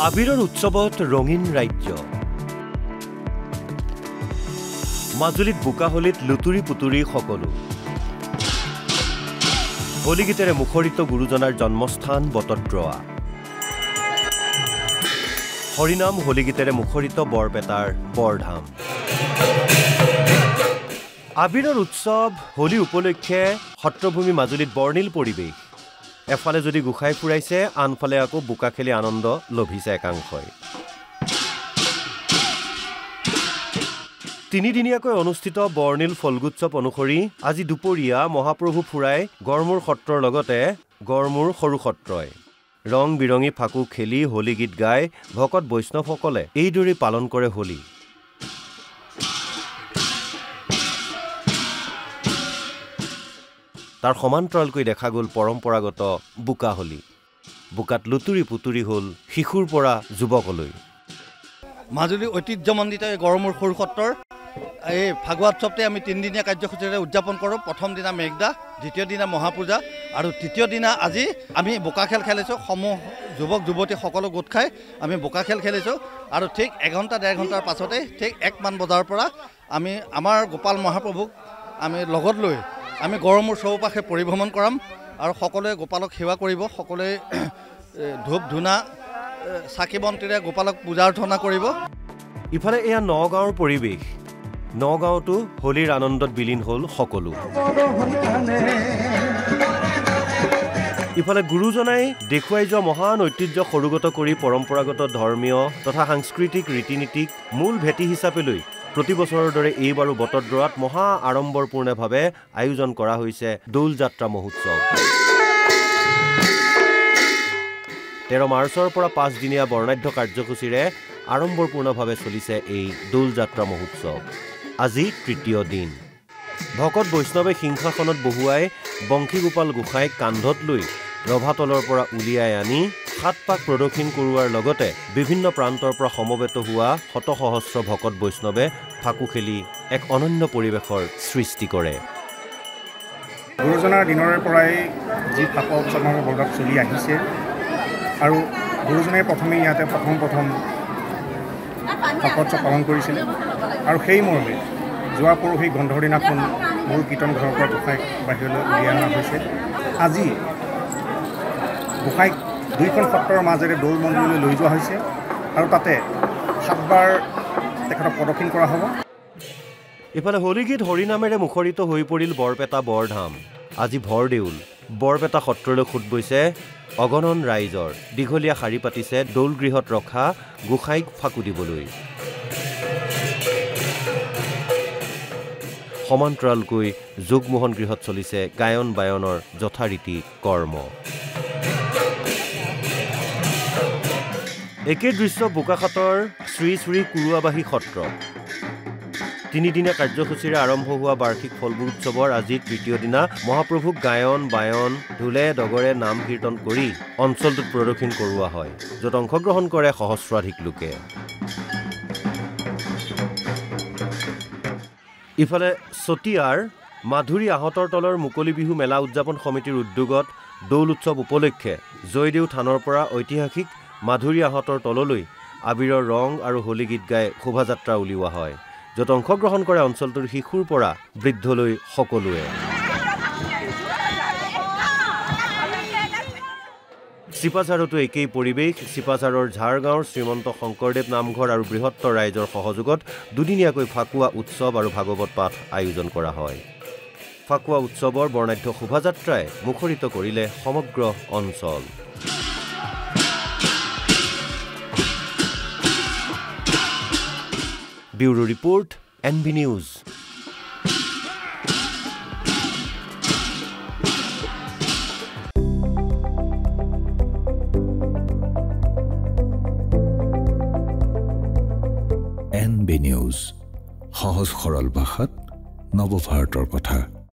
আবিৰৰ উৎসৱত ৰঙীন ৰাজ্য মাজুলীত বোকাহলিত লুতুৰি পুতুৰি সকলো হলিগীতেৰে মুখৰিত গুৰুজনাৰ জন্মস্থান বটদ্ৰৱা হৰিনাম হলিগীতেৰে মুখৰিত বৰপেটাৰ বৰধাম আবিৰৰ উৎসৱ হোলী উপলক্ষে সত্ৰভূমি মাজুলীত বৰ্ণিল পৰিৱেশ এফালে যদি গুখাই ফুৰাইছে আনফালে আকৌ বোকা খেলি আনন্দ লভিছে একাংশই তিনিদিনীয়াকৈ অনুষ্ঠিত বৰ্ণিল ফলগুৎসৱ অনুসৰি আজি দুপৰীয়া মহাপ্ৰভু ফুৰাই গড়মূৰ সত্ৰৰ লগতে গড়মূৰ সৰু সত্ৰই ৰং বিৰঙী ফাকু খেলি হোলী গীত গাই ভকত বৈষ্ণৱসকলে এইদৰে পালন কৰে হোলী তাৰ সমান্তৰালকৈ দেখা গ'ল পৰম্পৰাগত বোকা হোলী বোকাত লুতুৰি পুতুৰি হ'ল শিশুৰ পৰা যুৱকলৈ মাজুলী ঐতিহ্যমণ্ডিত গড়মূৰ সৰু সত্ৰৰ এই ফাগুৱা উৎসৱতে আমি তিনিদিনীয়া কাৰ্যসূচীৰে উদযাপন কৰোঁ প্ৰথম দিনা মেঘদা দ্বিতীয় দিনা মহাপূজা আৰু তৃতীয় দিনা আজি আমি বোকা খেল খেলিছোঁ সমূহ যুৱক যুৱতী সকলো গোট খাই আমি বোকা খেল খেলিছোঁ আৰু ঠিক এঘণ্টা ডেৰ ঘণ্টাৰ পাছতে ঠিক 1 মান বজাৰ পৰা আমি আমাৰ গোপাল মহাপ্ৰভুক আমি লগত লৈ আমি গড়মূৰ চৌপাশে পৰিভ্ৰমণ কৰাম আৰু সকলোৱে গোপালক সেৱা কৰিব সকলোৱে ধূপ ধূনা চাকি বন্তিৰে গোপালক পূজা অৰ্চনা কৰিব ইফালে এয়া নগাঁৱৰ পৰিৱেশ নগাঁৱতো হোলীৰ আনন্দত বিলীন হ'ল সকলো ইফালে গুৰুজনাই দেখুৱাই যোৱা মহান ঐতিহ্য সৰুগত কৰি পৰম্পৰাগত ধৰ্মীয় তথা সাংস্কৃতিক ৰীতি নীতিক মূল ভেটি হিচাপে লৈ প্ৰতি বছৰৰ দৰে এইবাৰো বটদ্ৰৱাত মহা আড়ম্বৰপূৰ্ণভাৱে আয়োজন কৰা হৈছে দৌল যাত্ৰা মহোৎসৱ 13 মাৰ্চৰ পৰা 5 দিনীয়া বৰ্ণাঢ্য কাৰ্যসূচীৰে আড়ম্বৰপূৰ্ণভাৱে চলিছে এই দৌল যাত্ৰা মহোৎসৱ আজি তৃতীয় দিন ভকত বৈষ্ণৱে সিংহাসনত বহুৱাই বংশীগোপাল গোসাঁইক কান্ধত লৈ ৰভাতলৰ পৰা উলিয়াই আনি 7 পাক প্ৰদক্ষিণ কৰোৱাৰ লগতে বিভিন্ন প্ৰান্তৰ পৰা সমবেত হোৱা শতসহস্ৰ ভকত বৈষ্ণৱে ফাকু খেলি এক অনন্য পৰিৱেশৰ সৃষ্টি কৰে গুৰুজনাৰ দিনৰে পৰাই যি ফাকু উৎসৱ বলগত চলি আহিছে আৰু গুৰুজনাই প্ৰথমে ইয়াতে প্ৰথম ফাকু উৎসৱ পালন কৰিছিলে আৰু সেই মৰ্মে যোৱা পৰহি গন্ধৰ দিনাখন মূল কীৰ্তন ঘৰৰ পৰা গোসাঁইক বাহিৰলৈ উলিয়াই অনা হৈছে আজি গোসাঁইক দুইখন সত্ৰৰ মাজেৰে দৌল মন্দিৰলৈ লৈ যোৱা হৈছে আৰু তাতে 7 বাৰ তেখেতক প্ৰদক্ষিণ কৰা হ'ব ইফালে হোলীগীত হৰিনামেৰে মুখৰিত হৈ পৰিল বৰপেটা বৰধাম আজি ভৰদেউল বৰপেটা সত্ৰলৈ খুট বৈছে অগণন ৰাইজৰ দীঘলীয়া শাৰী পাতিছে দৌল গৃহত ৰখা গোসাঁইক ফাকু দিবলৈ সমান্তৰালকৈ যোগমোহন গৃহত চলিছে গায়ন বায়নৰ যথাৰীতি কৰ্ম একে দৃশ্য বোকাখাটৰ শ্ৰী শ্ৰী কুৰুৱাবাহী সত্ৰ তিনিদিনীয়া কাৰ্যসূচীৰে আৰম্ভ হোৱা বাৰ্ষিক ফলবোৰ উৎসৱৰ আজি তৃতীয় দিনা মহাপ্ৰভুক গায়ন বায়ন ঢোলে ডগৰে নাম কীৰ্তন কৰি অঞ্চলটোত প্ৰদক্ষিণ কৰোৱা হয় য'ত অংশগ্ৰহণ কৰে সহস্ৰাধিক লোকে ইফালে চতিয়াৰ মাধুৰী আহঁতৰ তলৰ মুকলি বিহু মেলা উদযাপন সমিতিৰ উদ্যোগত দৌল উৎসৱ উপলক্ষে জয়দেউ থানৰ পৰা ঐতিহাসিক মাধুৰী আহঁতৰ তললৈ আবিৰৰ ৰং আৰু হোলী গীত গাই শোভাযাত্ৰা উলিওৱা হয় য'ত অংশগ্ৰহণ কৰে অঞ্চলটোৰ শিশুৰ পৰা বৃদ্ধলৈ সকলোৱে চিপাঝাৰতো একেই পৰিৱেশ চিপাঝাৰৰ ঝাৰগাঁৱৰ শ্ৰীমন্ত শংকৰদেৱ নামঘৰ আৰু বৃহত্তৰ ৰাইজৰ সহযোগত দুদিনীয়াকৈ ফাকুৱা উৎসৱ আৰু ভাগৱত পাঠ আয়োজন কৰা হয় ফাকুৱা উৎসৱৰ বৰ্ণাঢ্য শোভাযাত্ৰাই মুখৰিত কৰিলে সমগ্ৰ অঞ্চল bureau report NB news NB news সহজ সৰল ভাষাত নৱভাৰতৰ কথা